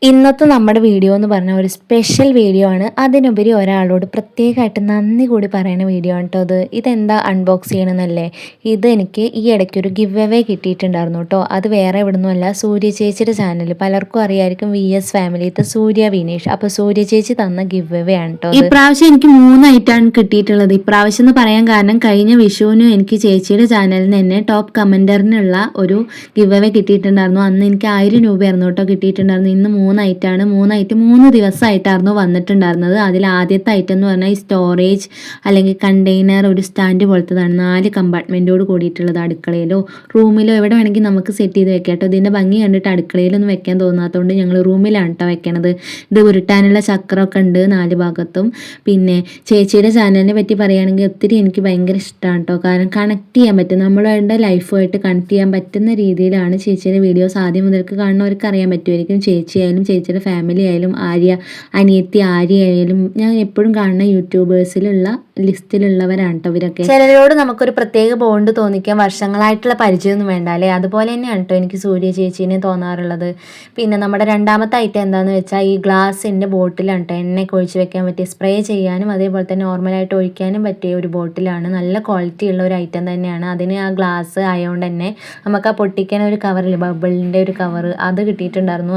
ഇന്നത്തെ നമ്മുടെ വീഡിയോ എന്ന് പറഞ്ഞാൽ ഒരു സ്പെഷ്യൽ വീഡിയോ ആണ്. അതിനുപരി ഒരാളോട് പ്രത്യേകമായിട്ട് നന്ദി കൂടി പറയുന്ന വീഡിയോ ആണ് കേട്ടോ ഇത്. ഇതെന്താ അൺബോക്സ് ചെയ്യണമെന്നല്ലേ? ഇത് എനിക്ക് ഈ ഇടയ്ക്ക് ഒരു ഗിവ് അവേ കിട്ടിയിട്ടുണ്ടായിരുന്നു കേട്ടോ. അത് വേറെ എവിടുന്നുമല്ല, സൂര്യ ചേച്ചിയുടെ ചാനൽ. പലർക്കും അറിയായിരിക്കും, VS ഫാമിലിത്തെ സൂര്യ വിനീഷ്. അപ്പോൾ സൂര്യ ചേച്ചി തന്ന ഗിവ് അവേ ആണ് കേട്ടോ. ഇപ്രാവശ്യം എനിക്ക് 3 ഐറ്റമാണ് കിട്ടിയിട്ടുള്ളത്. ഇപ്രാവശ്യം എന്ന് പറയാൻ കാരണം, കഴിഞ്ഞ വിഷുവിനും എനിക്ക് ചേച്ചിയുടെ ചാനലിൽ നിന്ന് തന്നെ ടോപ്പ് കമൻറ്ററിനുള്ള ഒരു ഗിവ് അവേ കിട്ടിയിട്ടുണ്ടായിരുന്നു. അന്ന് എനിക്ക് 1000 രൂപയായിരുന്നു കേട്ടോ കിട്ടിയിട്ടുണ്ടായിരുന്നു. ഇന്ന് 3 ഐറ്റമാണ്. 3 ദിവസമായിട്ടായിരുന്നു വന്നിട്ടുണ്ടായിരുന്നത്. അതിൽ ആദ്യത്തെ ഐറ്റം എന്ന് പറഞ്ഞാൽ ഈ സ്റ്റോറേജ് അല്ലെങ്കിൽ കണ്ടെയ്നർ, ഒരു സ്റ്റാൻഡ് പോലത്തതാണ്. 4 കമ്പാർട്ട്മെൻറ്റോട് കൂടിയിട്ടുള്ളത്. അടുക്കളയിലോ റൂമിലോ എവിടെ വേണമെങ്കിൽ നമുക്ക് സെറ്റ് ചെയ്ത് വെക്കാം കേട്ടോ. ഇതിൻ്റെ ഭംഗി കണ്ടിട്ട് അടുക്കളയിലൊന്നും വെക്കാൻ തോന്നാത്തതുകൊണ്ട് ഞങ്ങൾ റൂമിലാണ് കേട്ടോ വെക്കണത്. ഇത് ഉരുട്ടാനുള്ള ചക്രമൊക്കെ ഉണ്ട് 4 ഭാഗത്തും. പിന്നെ ചേച്ചിയുടെ ചാനലിനെ പറ്റി പറയുകയാണെങ്കിൽ ഒത്തിരി എനിക്ക് ഭയങ്കര ഇഷ്ടമാണ് കേട്ടോ. കാരണം കണക്ട് ചെയ്യാൻ പറ്റും, നമ്മളുടെ ലൈഫുമായിട്ട് കണക്ട് ചെയ്യാൻ പറ്റുന്ന രീതിയിലാണ് ചേച്ചിയുടെ വീഡിയോസ്. ആദ്യം മുതൽക്ക് കാണുന്നവർക്ക് അറിയാൻ പറ്റുമായിരിക്കും. ചേച്ചിയായാലും ചേച്ചിയുടെ ഫാമിലി ആയാലും അനിയത്തി ആര്യ ആയാലും ഞാൻ എപ്പോഴും കാണുന്ന യൂട്യൂബേഴ്സിലുള്ള ലിസ്റ്റിലുള്ളവരാണ് കേട്ടോ ഇവരൊക്കെ. ചിലരോട് നമുക്കൊരു പ്രത്യേക ബോണ്ട് തോന്നിക്കാൻ വർഷങ്ങളായിട്ടുള്ള പരിചയമൊന്നും വേണ്ട അല്ലേ? അതുപോലെ തന്നെയാണ് കേട്ടോ എനിക്ക് സൂര്യ ചേച്ചീനെ തോന്നാറുള്ളത്. പിന്നെ നമ്മുടെ രണ്ടാമത്തെ ഐറ്റം എന്താണെന്ന് വെച്ചാൽ ഈ ഗ്ലാസിൻ്റെ ബോട്ടിലാണ് കേട്ടോ. എണ്ണയൊക്കെ ഒഴിച്ച് വെക്കാൻ പറ്റിയ, സ്പ്രേ ചെയ്യാനും അതേപോലെ തന്നെ നോർമലായിട്ട് ഒഴിക്കാനും പറ്റിയ ഒരു ബോട്ടിലാണ്. നല്ല ക്വാളിറ്റി ഉള്ള ഒരു ഐറ്റം തന്നെയാണ്. അതിന് ആ ഗ്ലാസ് ആയതുകൊണ്ട് തന്നെ നമുക്ക് ആ പൊട്ടിക്കാൻ ഒരു കവറില്ല, ബബിളിൻ്റെ ഒരു കവർ, അത് കിട്ടിയിട്ടുണ്ടായിരുന്നു.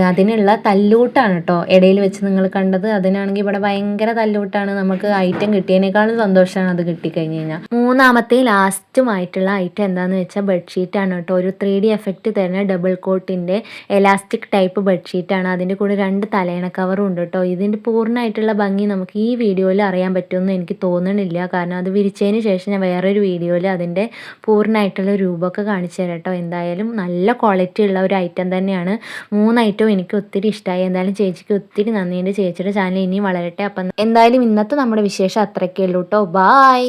അതിനുള്ള തല്ലൂട്ടാണ് കേട്ടോ ഇടയിൽ വെച്ച് നിങ്ങൾ കണ്ടത്. അതിനാണെങ്കിൽ ഇവിടെ ഭയങ്കര തല്ലൂട്ടാണ്. നമുക്ക് ഐറ്റം കിട്ടിയതിനേക്കാളും സന്തോഷമാണ് അത് കിട്ടിക്കഴിഞ്ഞ് കഴിഞ്ഞാൽ. മൂന്നാമത്തെ ലാസ്റ്റുമായിട്ടുള്ള ഐറ്റം എന്താണെന്ന് വെച്ചാൽ ബെഡ്ഷീറ്റാണ് കേട്ടോ. ഒരു 3D എഫക്റ്റ് തരുന്ന ഡബിൾ കോട്ടിൻ്റെ എലാസ്റ്റിക് ടൈപ്പ് ബെഡ്ഷീറ്റാണ്. അതിൻ്റെ കൂടെ 2 തലയണ കവറും ഉണ്ട് കേട്ടോ. ഇതിൻ്റെ പൂർണ്ണമായിട്ടുള്ള ഭംഗി നമുക്ക് ഈ വീഡിയോയിൽ അറിയാൻ പറ്റുമെന്ന് എനിക്ക് തോന്നണില്ല. കാരണം അത് വിരിച്ചതിന് ശേഷം ഞാൻ വേറൊരു വീഡിയോയിൽ അതിൻ്റെ പൂർണ്ണമായിട്ടുള്ള രൂപമൊക്കെ കാണിച്ചു തരാം കേട്ടോ. എന്തായാലും നല്ല ക്വാളിറ്റി ഉള്ള ഒരു ഐറ്റം തന്നെയാണ്. 3 ഐറ്റവും എനിക്ക് ഒത്തിരി ഇഷ്ടമായി. എന്തായാലും ചേച്ചിക്ക് ഒത്തിരി നന്ദിയുണ്ട്. ചേച്ചിയുടെ ചാനൽ ഇനിയും വളരട്ടെ. അപ്പം എന്തായാലും ഇന്നത്തെ നമ്മുടെ വിശേഷം അത്രയ്ക്കേ ഉള്ളൂ കേട്ടോ. ബായ്.